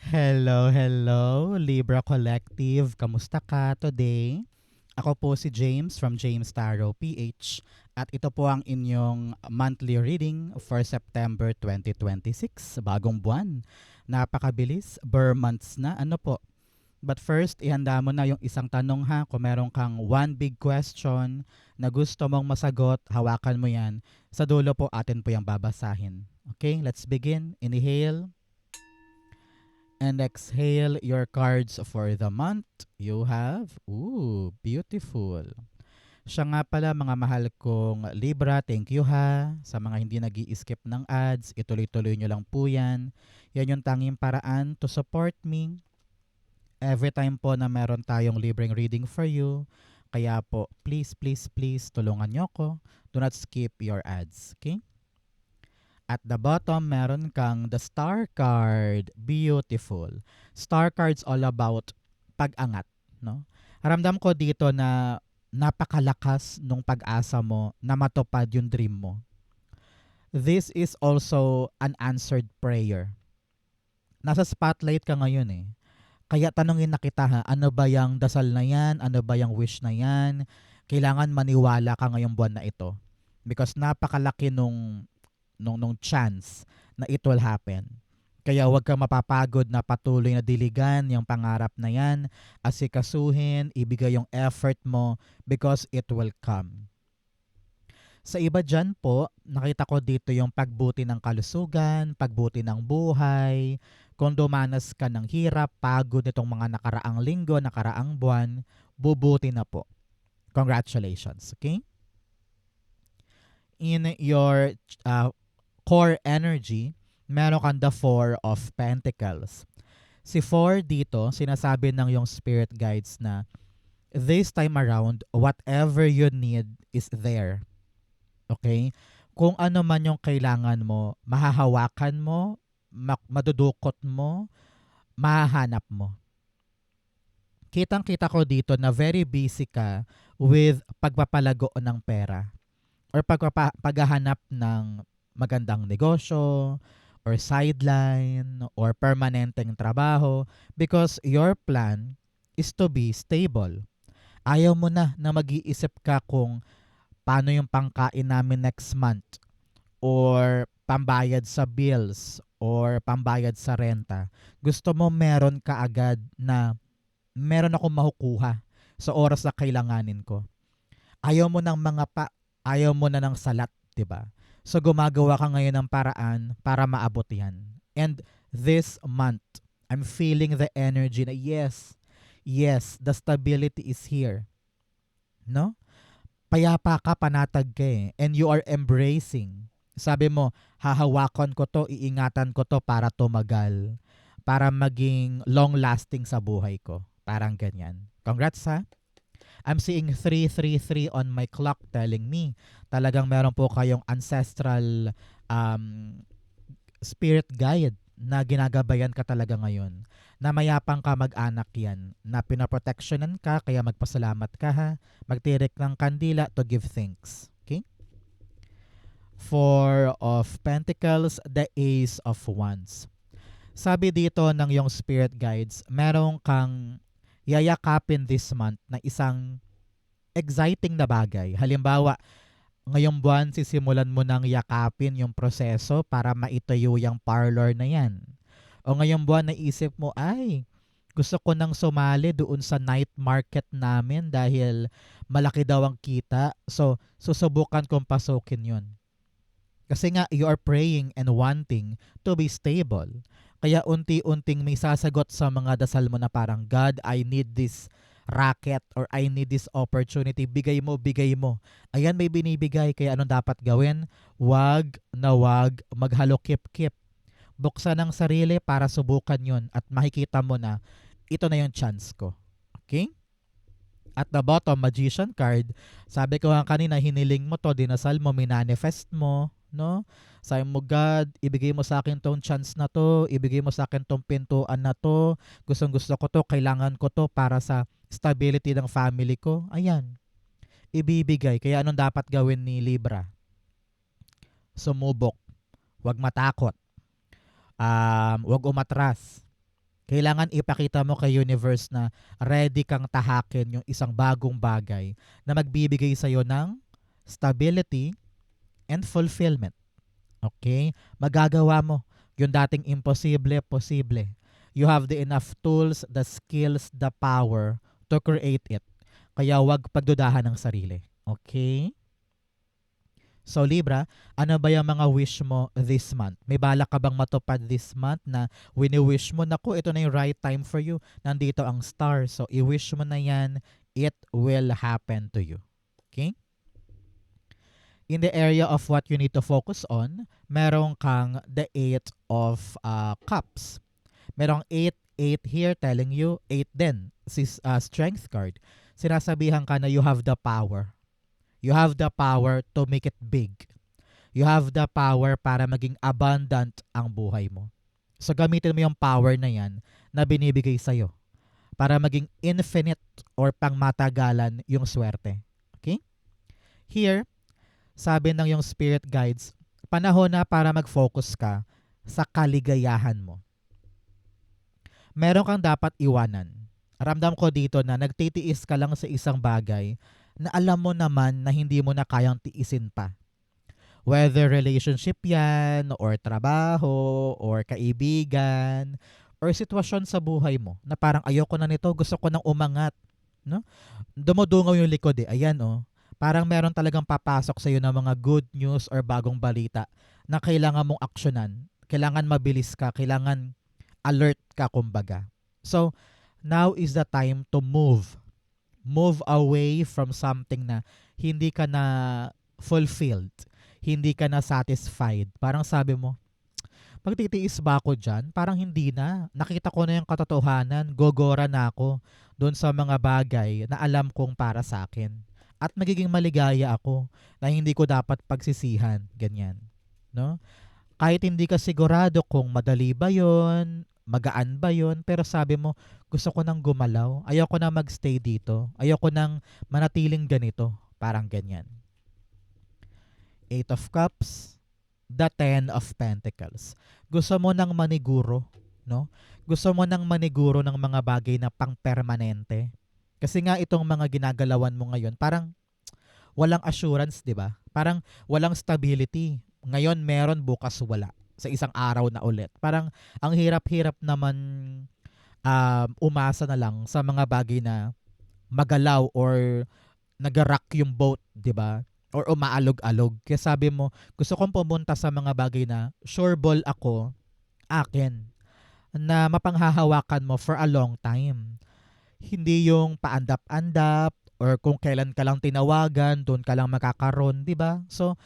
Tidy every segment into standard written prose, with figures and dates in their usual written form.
Hello, hello, Libra Collective. Kamusta ka today? Ako po si James from James Tarot PH at ito po ang inyong monthly reading for September 2026, bagong buwan. Napakabilis, Burr months na. Ano po? But first, ihanda mo na yung isang tanong ha. Kung meron kang one big question na gusto mong masagot, hawakan mo yan. Sa dulo po, atin po yung babasahin. Okay, let's begin. Inhale and exhale your cards for the month. You have, beautiful. Siya nga pala mga mahal kong Libra, thank you ha. Sa mga hindi nag skip ng ads, ituloy-tuloy nyo lang po yan. Yan yung tanging paraan to support me. Every time po na meron tayong libreng reading for you. Kaya po, please, please, please, tulungan nyo ko. Do not skip your ads, okay? At the bottom, meron kang the star card. Beautiful. Star card's all about pag-angat, no? Ramdam ko dito na napakalakas nung pag-asa mo na matupad yung dream mo. This is also an answered prayer. Nasa spotlight ka ngayon eh. Kaya tanongin na kita ha, ano ba yung dasal na yan? Ano ba yung wish na yan? Kailangan maniwala ka ngayong buwan na ito. Because napakalaki nung chance na it will happen. Kaya huwag kang mapapagod na patuloy na diligan yung pangarap na yan, asikasuhin, ibigay yung effort mo because it will come. Sa iba dyan po, nakita ko dito yung pagbuti ng kalusugan, pagbuti ng buhay. Kung dumanas ka ng hirap, pagod nitong mga nakaraang linggo, nakaraang buwan, bubuti na po. Congratulations, okay? In your core energy, meron kang the Four of Pentacles. Si Four dito, sinasabi ng yung spirit guides na this time around, whatever you need is there. Okay? Kung ano man yung kailangan mo, mahahawakan mo, madudukot mo, mahahanap mo. Kitang-kita ko dito na very busy ka with pagpapalago ng pera or paghahanap ng magandang negosyo or sideline or permanenteng trabaho because your plan is to be stable. Ayaw mo na mag-iisip ka kung paano yung pangkain namin next month or pambayad sa bills or pambayad sa renta. Gusto mo meron ka agad na meron akong makukuha sa oras na kailanganin ko. Ayaw mo ng ayaw mo na ng salat, 'di ba? So gumagawa ka ngayon ng paraan para maabot 'yan. And this month, I'm feeling the energy na yes, the stability is here. No? Payapa ka, panatag ka eh. And you are embracing. Sabi mo, hahawakan ko to, iingatan ko to para tumagal. Para maging long-lasting sa buhay ko. Parang ganyan. Congrats ha. I'm seeing 333 on my clock telling me talagang meron po kayong ancestral spirit guide na ginagabayan ka talaga ngayon. Na mayapang ka mag-anak yan. Na pinaprotectionan ka, kaya magpasalamat ka ha. Magtirik ng kandila to give thanks. Okay? Four of Pentacles, the Ace of Wands. Sabi dito ng yung spirit guides, meron kang yayakapin this month na isang exciting na bagay. Halimbawa, ngayong buwan sisimulan mo nang yakapin yung proseso para maitayo yung parlor na yan. O ngayong buwan naisip mo, ay, gusto ko nang sumali doon sa night market namin dahil malaki daw ang kita. So, susubukan kong pasukin yun. Kasi nga, you are praying and wanting to be stable. Kaya unti-unting may sasagot sa mga dasal mo na parang, God, I need this racket or I need this opportunity. Bigay mo, bigay mo. Ayan, may binibigay. Kaya anong dapat gawin? Wag na wag maghalokip-kip. Buksan ang sarili para subukan yun at makikita mo na ito na yung chance ko. Okay? At the bottom, Magician card. Sabi ko nga kanina, hiniling mo to, dinasal mo, minanifest mo, no? Sabi mo, God, ibigay mo sa akin tong chance na to, ibigay mo sa akin tong pintuan na to, gustong gusto ko to, kailangan ko to para sa stability ng family ko. Ayan, ibibigay. Kaya anong dapat gawin ni Libra? Sumubok. Huwag matakot. Huwag umatras. Kailangan ipakita mo kay universe na ready kang tahakin yung isang bagong bagay na magbibigay sa'yo ng stability and fulfillment. Okay? Magagawa mo yung dating imposible, posible. You have the enough tools, the skills, the power to create it. Kaya wag pagdudahan ng sarili. Okay? So Libra, ano ba yung mga wish mo this month? May balak ka bang matupad this month na wini-wish mo, naku, ito na yung right time for you. Nandito ang star. So i-wish mo na yan, it will happen to you. Okay? In the area of what you need to focus on, meron kang the 8 of Cups. Merong 8 here telling you, 8 din, strength card. Sinasabihan ka na you have the power. You have the power to make it big. You have the power para maging abundant ang buhay mo. So gamitin mo yung power na yan na binibigay sa'yo para maging infinite or pangmatagalan yung swerte. Okay? Here, sabi ng yung spirit guides, panahon na para mag-focus ka sa kaligayahan mo. Meron kang dapat iwanan. Ramdam ko dito na nagtitiis ka lang sa isang bagay na alam mo naman na hindi mo na kayang tiisin pa. Whether relationship yan, or trabaho, or kaibigan, or sitwasyon sa buhay mo na parang ayoko na nito, gusto ko nang umangat. No? Dumudungaw yung likod eh. Ayan oh. Parang meron talagang papasok sa iyo ng mga good news or bagong balita na kailangan mong aksyonan. Kailangan mabilis ka, kailangan alert ka kumbaga. So, now is the time to move. Move away from something na hindi ka na fulfilled, hindi ka na satisfied. Parang sabi mo, pagtitiis ba ako dyan? Parang hindi na. Nakita ko na yung katotohanan, gogora na ako doon sa mga bagay na alam kong para sa akin. At magiging maligaya ako na hindi ko dapat pagsisihan. Ganyan. No? Kahit hindi ka sigurado kung madali ba yon, magaan ba yon, pero sabi mo, gusto ko nang gumalaw. Ayoko na magstay dito. Ayoko nang manatiling ganito. Parang ganyan. 8 of Cups, the 10 of Pentacles. Gusto mo nang maniguro, no? Gusto mo nang maniguro ng mga bagay na pang-permanente. Kasi nga itong mga ginagalawan mo ngayon, parang walang assurance, di ba? Parang walang stability. Ngayon meron, bukas wala. Sa isang araw na ulit. Parang ang hirap-hirap naman umasa na lang sa mga bagay na magalaw or nag-rock yung boat, di ba? Or umaalog-alog. Kaya sabi mo, gusto kong pumunta sa mga bagay na sure ball ako, akin, na mapanghahawakan mo for a long time. Hindi yung paandap-andap or kung kailan ka lang tinawagan, doon ka lang makakaroon, di ba? So,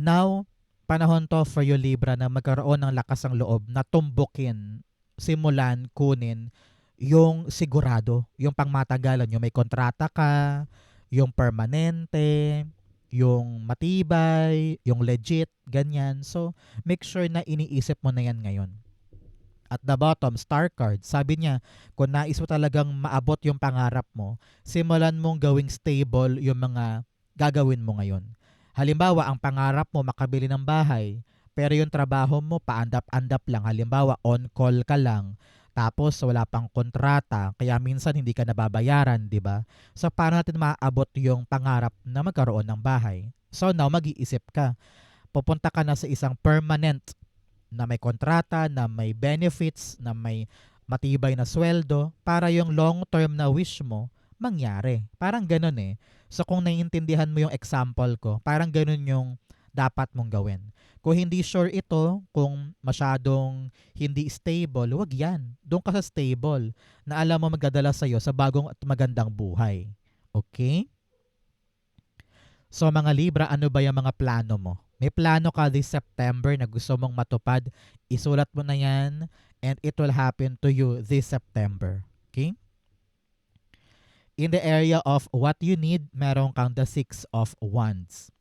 now, panahon to for you Libra na magkaroon ng lakas ng loob na tumbukin, simulan, kunin yung sigurado, yung pangmatagalan, yung may kontrata ka, yung permanente, yung matibay, yung legit, ganyan. So, make sure na iniisip mo na yan ngayon. At the bottom, star card, sabi niya, kung nais mo talagang maabot yung pangarap mo, simulan mong gawing stable yung mga gagawin mo ngayon. Halimbawa, ang pangarap mo makabili ng bahay, pero yung trabaho mo paandap-andap lang. Halimbawa, on-call ka lang, tapos wala pang kontrata, kaya minsan hindi ka nababayaran, di ba? So, paano natin maaabot yung pangarap na magkaroon ng bahay? So, now, mag-iisip ka. Pupunta ka na sa isang permanent na may kontrata, na may benefits, na may matibay na sweldo, para yung long-term na wish mo mangyari. Parang ganun eh. So kung naiintindihan mo yung example ko, parang ganun yung dapat mong gawin. Kung hindi sure ito, kung masyadong hindi stable, wag yan. Doon ka sa stable na alam mo magdadala sa'yo sa bagong at magandang buhay. Okay? So mga Libra, ano ba yung mga plano mo? May plano ka this September na gusto mong matupad, isulat mo na yan and it will happen to you this September. Okay? In the area of what you need, meron kang the 6 of Wands.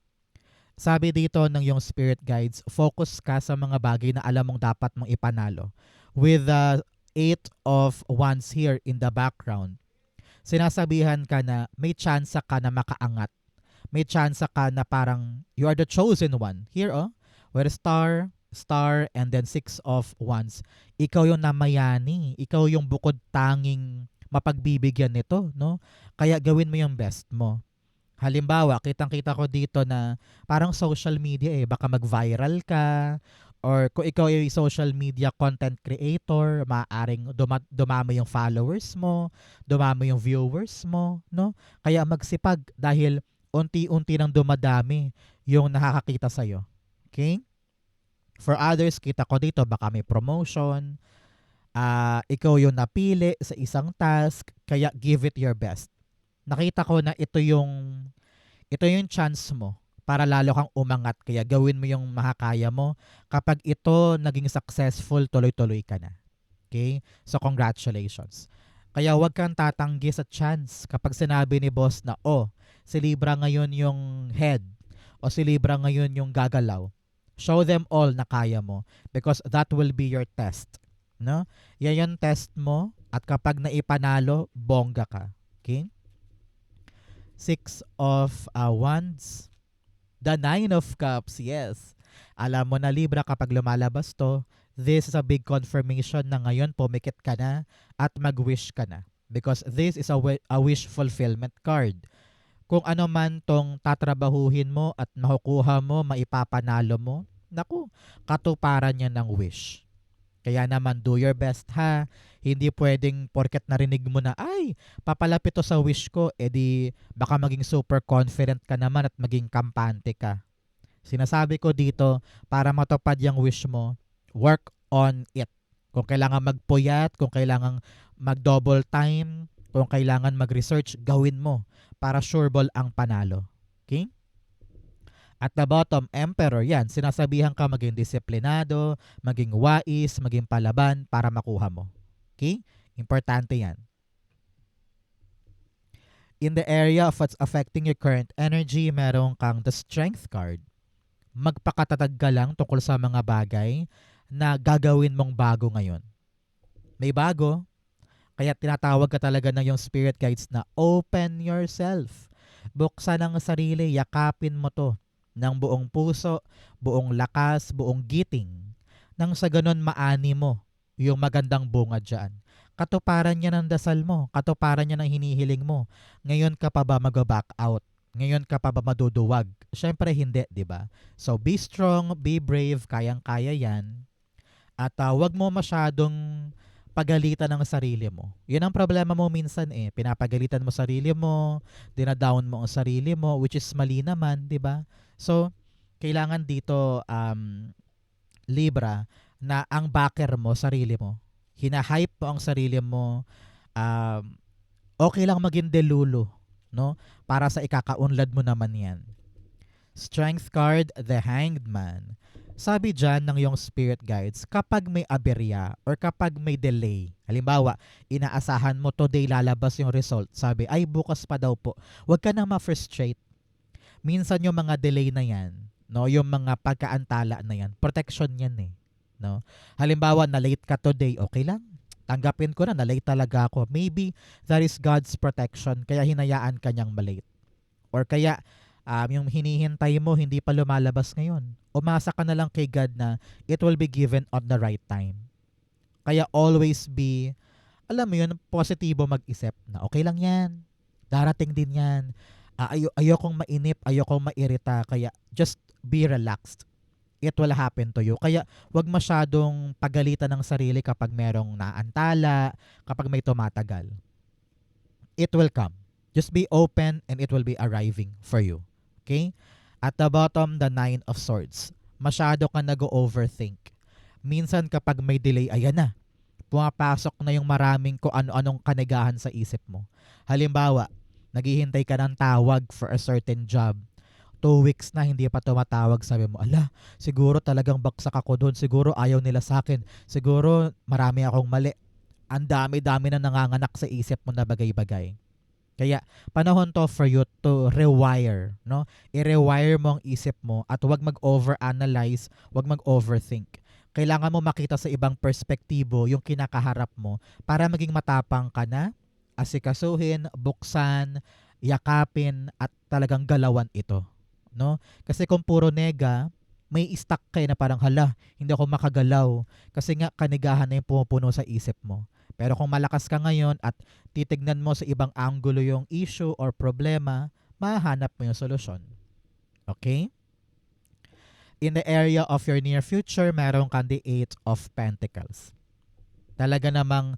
Sabi dito ng yung spirit guides, focus ka sa mga bagay na alam mong dapat mong ipanalo. With the 8 of Wands here in the background, sinasabihan ka na may chance ka na makaangat. May chance ka na parang you are the chosen one. Here with a star, Star, and then Six of Wands. Ikaw yung namayani. Ikaw yung bukod tanging mapagbibigyan nito, no? Kaya gawin mo yung best mo. Halimbawa, kitang-kita ko dito na parang social media baka mag-viral ka, or kung ikaw ay social media content creator, maaaring dumami yung followers mo, dumami yung viewers mo, no? Kaya magsipag dahil unti-unti nang dumadami yung nakakakita sa'yo. Okay? For others, kita ko dito baka may promotion, ikaw yung napili sa isang task, kaya give it your best. Nakita ko na ito yung chance mo para lalo kang umangat, kaya gawin mo yung makakaya mo. Kapag ito naging successful, tuloy-tuloy ka na. Okay? So congratulations. Kaya huwag kang tatanggi sa chance kapag sinabi ni boss na, si Libra ngayon yung head o si Libra ngayon yung gagalaw. Show them all na kaya mo because that will be your test. No? Yan yung test mo at kapag naipanalo, bongga ka. Okay? Six of Wands. The Nine of Cups, yes. Alam mo na Libra, kapag lumalabas to, this is a big confirmation na ngayon pumikit ka na at mag-wish ka na. Because this is a wish fulfillment card. Kung ano man tong tatrabahuhin mo at makukuha mo, maipapanalo mo, naku, katuparan niya ng wish. Kaya naman, do your best ha. Hindi pwedeng porket narinig mo na, ay, papalapit to sa wish ko, edi baka maging super confident ka naman at maging kampante ka. Sinasabi ko dito, para matupad yung wish mo, work on it. Kung kailangan magpuyat, kung kailangan mag-double time, kung kailangan mag-research, gawin mo para sure ball ang panalo. Okay? At the bottom, Emperor, yan, sinasabihan ka maging disiplinado, maging wais, maging palaban para makuha mo. Okay? Importante yan. In the area of what's affecting your current energy, meron kang the Strength card. Magpakatatag ka lang tungkol sa mga bagay na gagawin mong bago ngayon. May bago, kaya tinatawag ka talaga ng yung spirit guides na open yourself. Buksan ang sarili, yakapin mo to ng buong puso, buong lakas, buong giting. Nang sa ganun maani mo yung magandang bunga dyan. Katuparan niya ng dasal mo, katuparan niya ng hinihiling mo. Ngayon ka pa ba mag-back out? Ngayon ka pa ba maduduwag? Syempre hindi, di ba? So be strong, be brave, kayang-kaya yan. At wag mo masyadong pagalitan ng sarili mo. Yun ang problema mo minsan pinapagalitan mo sarili mo, dinadown mo ang sarili mo, which is mali naman, di ba? So, kailangan dito, Libra, na ang backer mo, sarili mo. Hina-hype mo ang sarili mo. Okay lang maging delulu, no? Para sa ikakaunlad mo naman yan. Strength card, the Hanged Man. Sabi dyan ng iyong spirit guides, kapag may aberya or kapag may delay, halimbawa, inaasahan mo today lalabas yung result, sabi, ay bukas pa daw po. Huwag ka nang ma-frustrate. Minsan yung mga delay na yan, no, yung mga pagkaantala na yan, protection yan no? Halimbawa, na-late ka today, okay lang. Tanggapin ko na late talaga ako. Maybe that is God's protection, kaya hinayaan ka niyang malate. Or kaya, yung hinihintay mo hindi pa lumalabas ngayon. Umasa ka na lang kay God na it will be given on the right time. Kaya always be, alam mo yun, positibo mag-isip na okay lang yan. Darating din yan. Ayokong mainip, ayokong mairita. Kaya just be relaxed. It will happen to you. Kaya wag masyadong pagalitan ng sarili kapag merong naantala, kapag may tumatagal. It will come. Just be open and it will be arriving for you. Okay? At the bottom, the Nine of Swords. Masyado ka nag-overthink. Minsan kapag may delay, ayan na. Pumapasok na yung maraming kung ano-anong kanigahan sa isip mo. Halimbawa, naghihintay ka ng tawag for a certain job. 2 weeks na hindi pa tumatawag, sabi mo, ala, siguro talagang baksak ako doon. Siguro ayaw nila sa akin. Siguro marami akong mali. Ang dami-dami na nanganganak sa isip mo na bagay-bagay. Kaya panahon to for you to rewire, no? I-rewire mo ang isip mo at huwag mag-overanalyze, huwag mag-overthink. Kailangan mo makita sa ibang perspektibo yung kinakaharap mo para maging matapang ka na, asikasuhin, buksan, yakapin at talagang galawan ito, no? Kasi kung puro nega, may stuck kayo na parang, hala, hindi ako makagalaw. Kasi nga, kanigahan na yung pumupuno sa isip mo. Pero kung malakas ka ngayon at titignan mo sa ibang angulo yung issue or problema, mahanap mo yung solusyon. Okay? In the area of your near future, meron kang the Eight of Pentacles. Talaga namang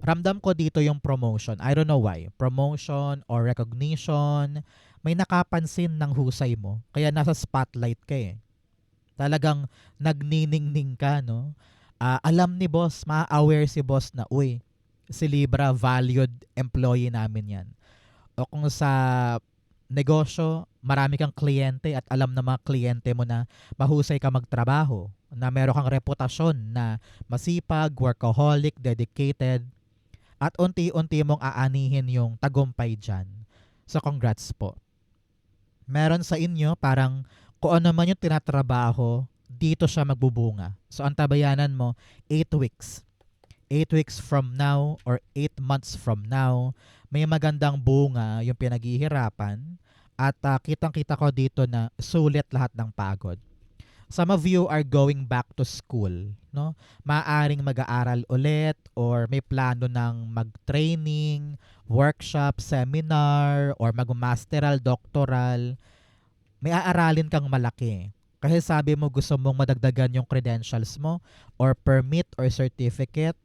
ramdam ko dito yung promotion. I don't know why. Promotion or recognition. May nakapansin ng husay mo. Kaya nasa spotlight ka eh. Talagang nagniningning ka, no? Alam ni boss, ma-aware si boss na, uy, si Libra, valued employee namin yan. O kung sa negosyo, marami kang kliyente at alam ng mga kliyente mo na mahusay ka magtrabaho, na meron kang reputasyon na masipag, workaholic, dedicated, at unti-unti mong aanihin yung tagumpay dyan. So congrats po. Meron sa inyo parang kung ano man yung tinatrabaho, dito siya magbubunga. So ang tabayanan mo, 8 weeks. 8 weeks from now or 8 months from now, may magandang bunga yung pinaghihirapan at kitang-kita ko dito na sulit lahat ng pagod. Some of you are going back to school, no? Maaring mag-aaral ulit or may plano ng mag-training, workshop, seminar, or mag-masteral, doctoral. May aaralin kang malaki. Kasi sabi mo gusto mong madagdagan yung credentials mo or permit or certificate.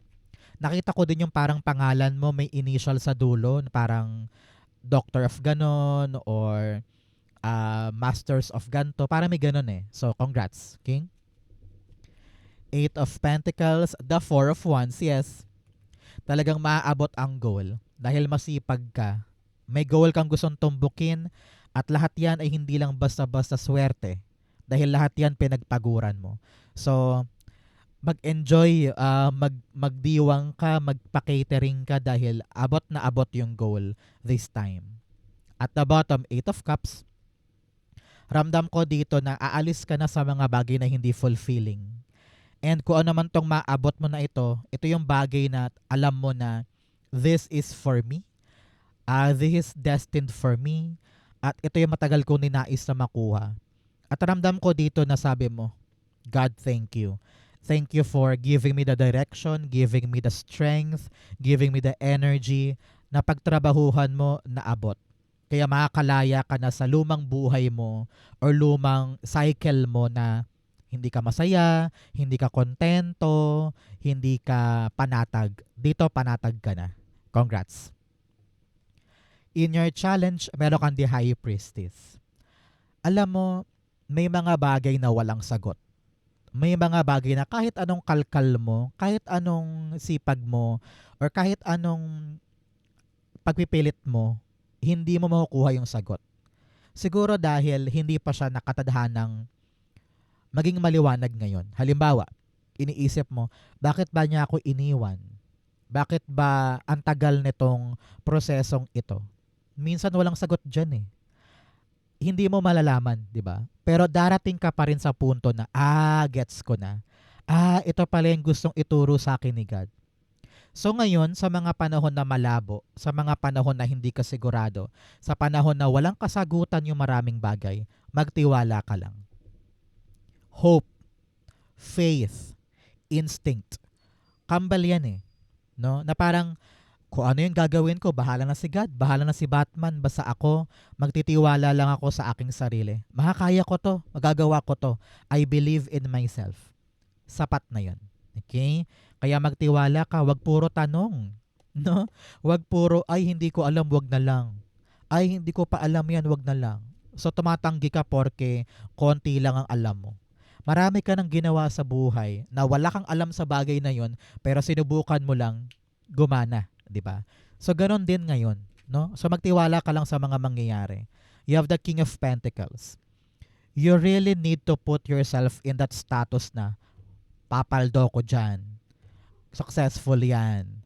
Nakita ko din yung parang pangalan mo may initial sa dulo, parang Doctor of ganon or Masters of ganto. Parang may ganon eh. So, congrats, King. Eight of Pentacles, the Four of Wands, yes. Talagang maaabot ang goal dahil masipag ka. May goal kang gustong tumbukin at lahat yan ay hindi lang basta-basta swerte dahil lahat yan pinagpaguran mo. So, mag-enjoy, magdiwang ka, magpa-catering ka dahil abot na abot yung goal this time. At the bottom, Eight of Cups, ramdam ko dito na aalis ka na sa mga bagay na hindi fulfilling. And kung ano man tong maabot mo na ito yung bagay na alam mo na this is for me. This is destined for me. At ito yung matagal kong ninais na makuha. At ramdam ko dito na sabi mo, God, thank you. Thank you for giving me the direction, giving me the strength, giving me the energy na pagtrabahuhan mo na abot. Kaya makakalaya ka na sa lumang buhay mo or lumang cycle mo na hindi ka masaya, hindi ka kontento, hindi ka panatag. Dito panatag ka na. Congrats. In your challenge, meron kang the High Priestess. Alam mo, may mga bagay na walang sagot. May mga bagay na kahit anong kalkal mo, kahit anong sipag mo, or kahit anong pagpipilit mo, hindi mo makukuha yung sagot. Siguro dahil hindi pa siya nakatadhanang maging maliwanag ngayon. Halimbawa, iniisip mo, bakit ba niya ako iniwan? Bakit ba ang tagal nitong prosesong ito? Minsan walang sagot dyan eh. Hindi mo malalaman, di ba? Pero darating ka pa rin sa punto na, gets ko na. Ito pala yung gustong ituro sa akin ni God. So ngayon, sa mga panahon na malabo, sa mga panahon na hindi ka sigurado, sa panahon na walang kasagutan yung maraming bagay, magtiwala ka lang. Hope, faith, instinct. Kambal yan eh. No? Na parang, kung ano yung gagawin ko, bahala na si God, bahala na si Batman, basta ako, magtitiwala lang ako sa aking sarili. Makakaya ko to, magagawa ko to. I believe in myself. Sapat na yun. Okay? Kaya magtiwala ka, wag puro tanong. No? Wag puro, ay hindi ko alam, wag na lang. Ay hindi ko pa alam yan, wag na lang. So tumatanggi ka porque konti lang ang alam mo. Marami ka nang ginawa sa buhay na wala kang alam sa bagay na yon pero sinubukan mo lang, gumana. 'Di ba? So ganon din ngayon, no? So magtiwala ka lang sa mga mangyayari. You have the King of Pentacles. You really need to put yourself in that status na papaldo ko dyan. Successful yan.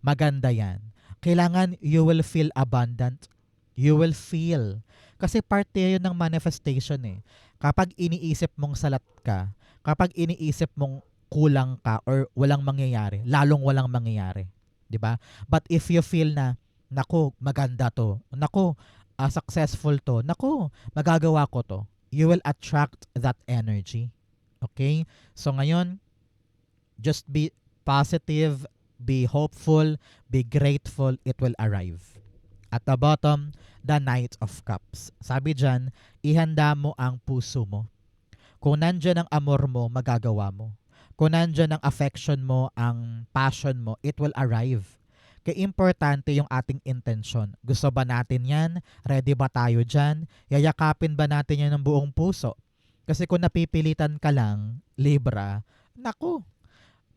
Maganda yan. Kailangan you will feel abundant. You will feel. Kasi parte yun ng manifestation eh. Kapag iniisip mong salat ka, kapag iniisip mong kulang ka or walang mangyayari, lalong walang mangyayari. 'Di ba? But if you feel na, nako, maganda to. Nako, successful to. Nako, magagawa ko to. you will attract that energy. Okay? So ngayon, just be positive, be hopeful, be grateful, it will arrive. At the bottom, the Knight of Cups. Sabi dyan, ihanda mo ang puso mo. Kung nandyan ang amor mo, magagawa mo. Kung nandyan ang affection mo, ang passion mo, it will arrive. Kaya importante yung ating intention. Gusto ba natin yan? Ready ba tayo dyan? Yayakapin ba natin yan ng buong puso? Kasi kung napipilitan ka lang, Libra, naku,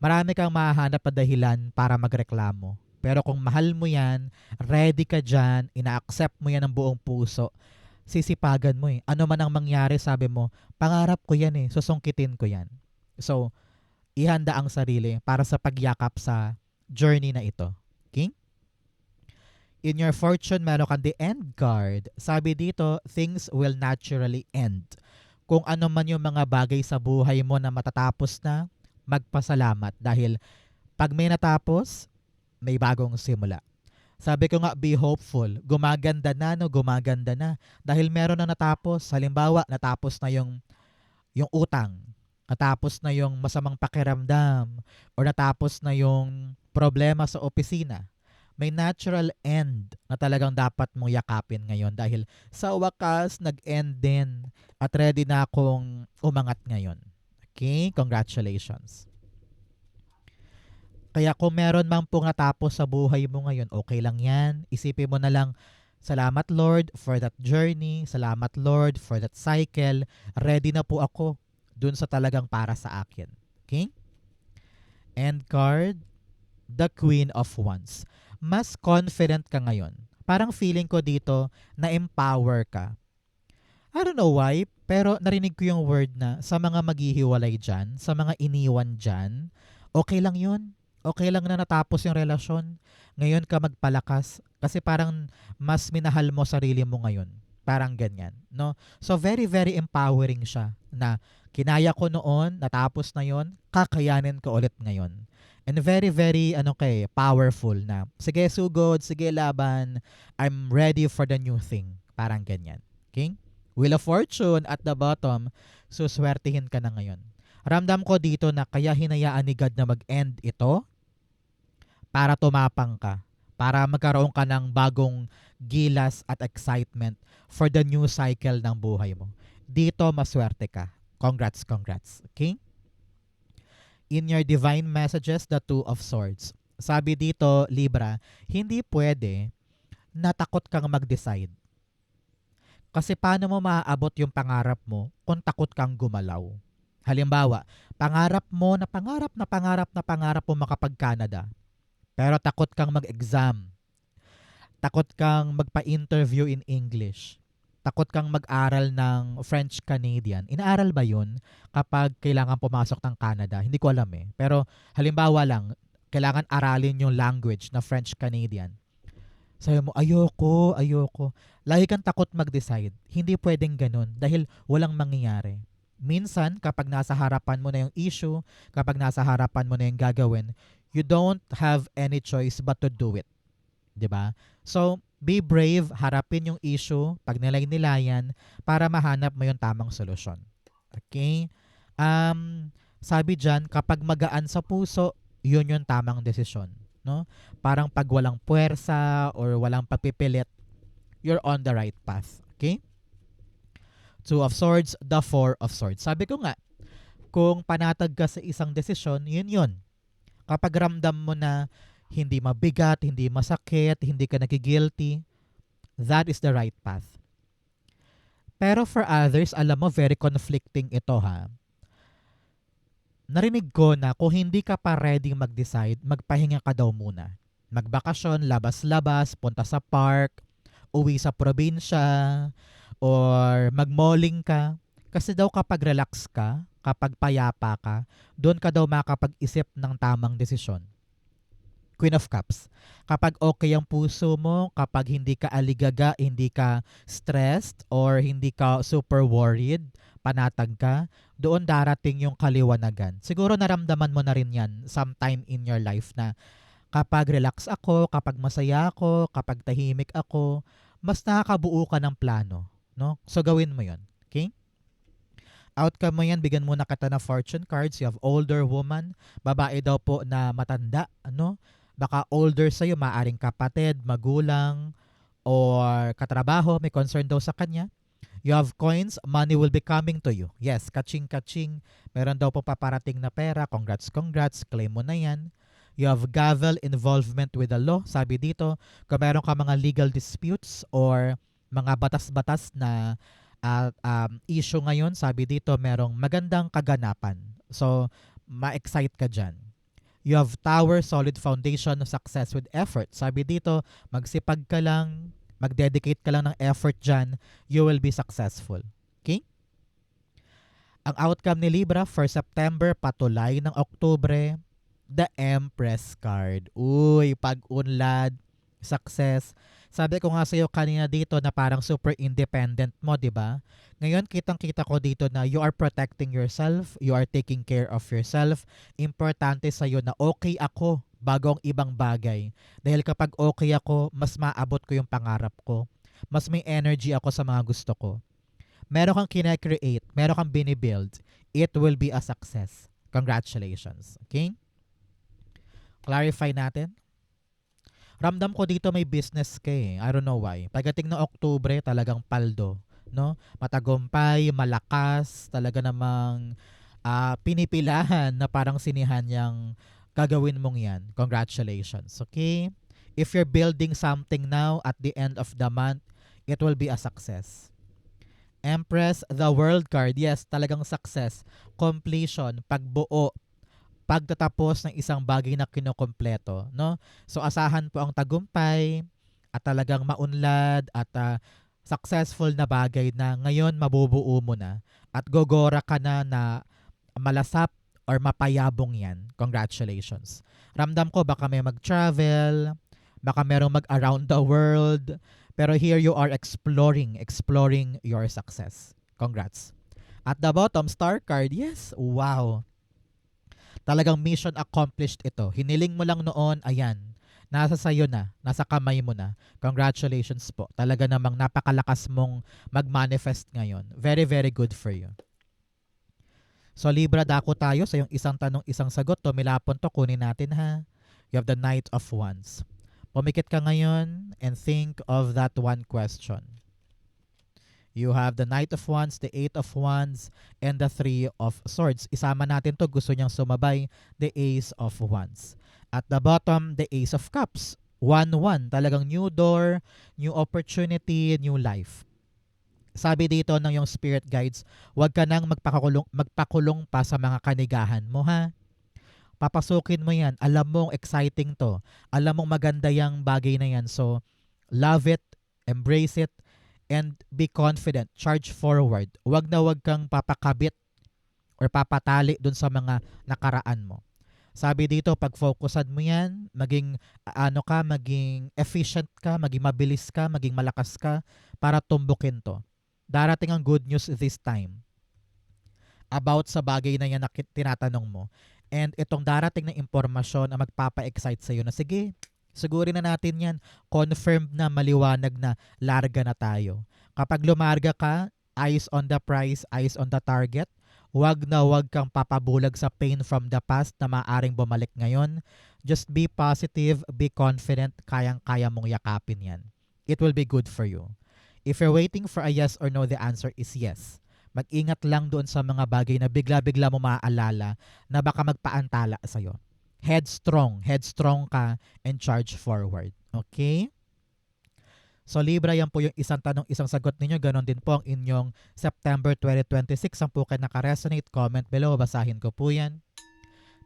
marami kang mahahanap na dahilan para magreklamo. Pero kung mahal mo yan, ready ka dyan, ina-accept mo yan ng buong puso, sisipagan mo eh. Ano man ang mangyari, sabi mo, pangarap ko yan eh, susungkitin ko yan. So, ihanda ang sarili para sa pagyakap sa journey na ito. Okay? In your fortune, meron kang the end card. Sabi dito, things will naturally end. Kung ano man yung mga bagay sa buhay mo na matatapos na, magpasalamat dahil pag may natapos, may bagong simula. Sabi ko nga, be hopeful. Gumaganda na, no? Gumaganda na. Dahil meron na natapos. Halimbawa, natapos na yung utang. Natapos na yung masamang pakiramdam. Or natapos na yung problema sa opisina. May natural end na talagang dapat mong yakapin ngayon. Dahil sa wakas, nag-end din. At ready na akong umangat ngayon. Okay? Congratulations. Kaya kung meron mang pong natapos sa buhay mo ngayon, okay lang yan. Isipin mo na lang, salamat Lord for that journey. Salamat Lord for that cycle. Ready na po ako dun sa talagang para sa akin. Okay? End card, the Queen of Wands. Mas confident ka ngayon. Parang feeling ko dito na empower ka. I don't know why, pero narinig ko yung word na sa mga maghihiwalay dyan, sa mga iniwan dyan, okay lang yun. Okay lang na natapos yung relasyon. Ngayon ka magpalakas kasi parang mas minahal mo sarili mo ngayon. Parang ganyan, no? So very very empowering siya na kinaya ko noon, natapos na yon, kakayanin ko ulit ngayon. And very very powerful na. Sige sugod, sige laban. I'm ready for the new thing. Parang ganyan. Okay? Wheel of Fortune at the bottom, suswertihin ka na ngayon. Ramdam ko dito na kaya hinayaan ni God na mag-end ito para tumapang ka, para magkaroon ka ng bagong gilas at excitement for the new cycle ng buhay mo. Dito, maswerte ka. Congrats, congrats. Okay? In your divine messages, the Two of Swords. Sabi dito, Libra, hindi pwede na takot kang mag-decide. Kasi paano mo maaabot yung pangarap mo kung takot kang gumalaw? Halimbawa, pangarap mo na pangarap mo makapag-Canada. Pero takot kang mag-exam. Takot kang magpa-interview in English. Takot kang mag-aral ng French-Canadian. Inaaral ba yun kapag kailangan pumasok ng Canada? Hindi ko alam eh. Pero halimbawa lang, kailangan aralin yung language na French-Canadian. Sabi mo, ayoko. Lagi kang takot mag-decide. Hindi pwedeng ganun dahil walang mangyayari. Minsan, kapag nasa harapan mo na yung issue, kapag nasa harapan mo na yung gagawin, you don't have any choice but to do it. 'Di ba? So, be brave, harapin yung issue, pag nilay-nilayan, para mahanap mo yung tamang solusyon. Okay? Sabi dyan, kapag magaan sa puso, yun yung tamang desisyon. No? Parang pag walang puwersa or walang pagpipilit, you're on the right path. Okay? Two of Swords, the Four of Swords. Sabi ko nga, kung panatag ka sa isang desisyon, yun. Kapag ramdam mo na hindi mabigat, hindi masakit, hindi ka nagigilty, that is the right path. Pero for others, alam mo, very conflicting ito ha. Narinig ko na kung hindi ka pa ready mag-decide, magpahinga ka daw muna. Magbakasyon, labas-labas, punta sa park, uwi sa probinsya, or mag-malling ka. Kasi daw kapag relax ka, kapag payapa ka, doon ka daw makapag-isip ng tamang desisyon. Queen of Cups. Kapag okay ang puso mo, kapag hindi ka aligaga, hindi ka stressed, or hindi ka super worried, panatag ka, doon darating yung kaliwanagan. Siguro naramdaman mo na rin yan sometime in your life na kapag relax ako, kapag masaya ako, kapag tahimik ako, mas nakakabuo ka ng plano. No? So gawin mo yon. Okay? Outcome mo yan, bigyan muna kita ng fortune cards. You have older woman, babae daw po na matanda, ano? Baka older sa'yo, maaring kapatid, magulang, or katrabaho, may concern daw sa kanya. You have coins, money will be coming to you. Yes, kaching-kaching. Meron daw po paparating na pera. Congrats, congrats. Claim mo na yan. You have gavel involvement with the law. Sabi dito, kung meron ka mga legal disputes or mga batas-batas na issue ngayon, sabi dito, merong magandang kaganapan. So, ma-excite ka dyan. You have tower, solid foundation, success with effort. Sabi dito, magsipag ka lang, mag-dedicate ka lang ng effort dyan, you will be successful. Okay? Ang outcome ni Libra for September, patulay ng Oktubre, the Empress card. Uy, pag-unlad, success. Sabi ko nga sa'yo kanina dito na parang super independent mo, di ba? Ngayon, kitang-kita ko dito na you are protecting yourself, you are taking care of yourself. Importante sa'yo na okay ako bago ang ibang bagay. Dahil kapag okay ako, mas maabot ko yung pangarap ko. Mas may energy ako sa mga gusto ko. Meron kang kine-create, meron kang binibuild, it will be a success. Congratulations. Okay? Clarify natin. Ramdam ko dito may business ka eh. I don't know why. Pagdating ng Oktubre, talagang paldo. No? Matagumpay, malakas, talaga namang pinipilahan na parang sinihan yung gagawin mong yan. Congratulations. Okay? If you're building something now at the end of the month, it will be a success. Empress, the world card. Yes, talagang success. Completion, pagbuo, pagtatapos ng isang bagay na kinukumpleto, no? So asahan po ang tagumpay at talagang maunlad at successful na bagay na ngayon mabubuo mo na at gogora ka na malasap or mapayabong yan. Congratulations. Ramdam ko baka may mag-travel, baka merong mag-around the world, pero here you are exploring your success. Congrats. At the bottom, star card. Yes, wow. Talagang mission accomplished ito. Hiniling mo lang noon, ayan. Nasa sayo na, nasa kamay mo na. Congratulations po. Talaga namang napakalakas mong mag-manifest ngayon. Very, very good for you. So Libra, dako tayo sa yung isang tanong, isang sagot. Tumilapon to, kunin natin ha. You have the Knight of Wands. Pumikit ka ngayon and think of that one question. You have the Knight of Wands, the Eight of Wands, and the Three of Swords. Isama natin to. Gusto niyang sumabay. The Ace of Wands. At the bottom, the Ace of Cups. 1-1. Talagang new door, new opportunity, new life. Sabi dito ng yung spirit guides, huwag ka nang magpakulong pa sa mga kanigahan mo ha. Papasukin mo yan. Alam mong exciting to. Alam mong maganda yung bagay na yan. So, love it, embrace it, and be confident. Charge forward. Huwag na huwag kang papakabit or papatali dun sa mga nakaraan mo. Sabi dito, pag-focusan mo yan, maging maging efficient ka, maging mabilis ka, maging malakas ka para tumbukin to. Darating ang good news this time about sa bagay na yan na tinatanong mo. And itong darating na impormasyon ang magpapa-excite sa'yo na sige, sigurin na natin yan. Confirmed na, maliwanag na, larga na tayo. Kapag lumarga ka, eyes on the prize, eyes on the target, wag na wag kang papabulag sa pain from the past na maaring bumalik ngayon. Just be positive, be confident, kayang-kaya mong yakapin yan. It will be good for you. If you're waiting for a yes or no, the answer is yes. Mag-ingat lang doon sa mga bagay na bigla-bigla mo maaalala na baka magpaantala sa'yo. Headstrong ka and charge forward. Okay? So Libra, yan po yung isang tanong, isang sagot ninyo. Ganon din po ang inyong September 2026. Ang po kayo nakaresonate, comment below. Basahin ko po yan.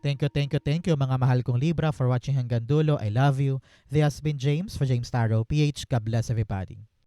Thank you mga mahal kong Libra for watching hanggang dulo. I love you. This has been James for James Tarot PH. God bless everybody.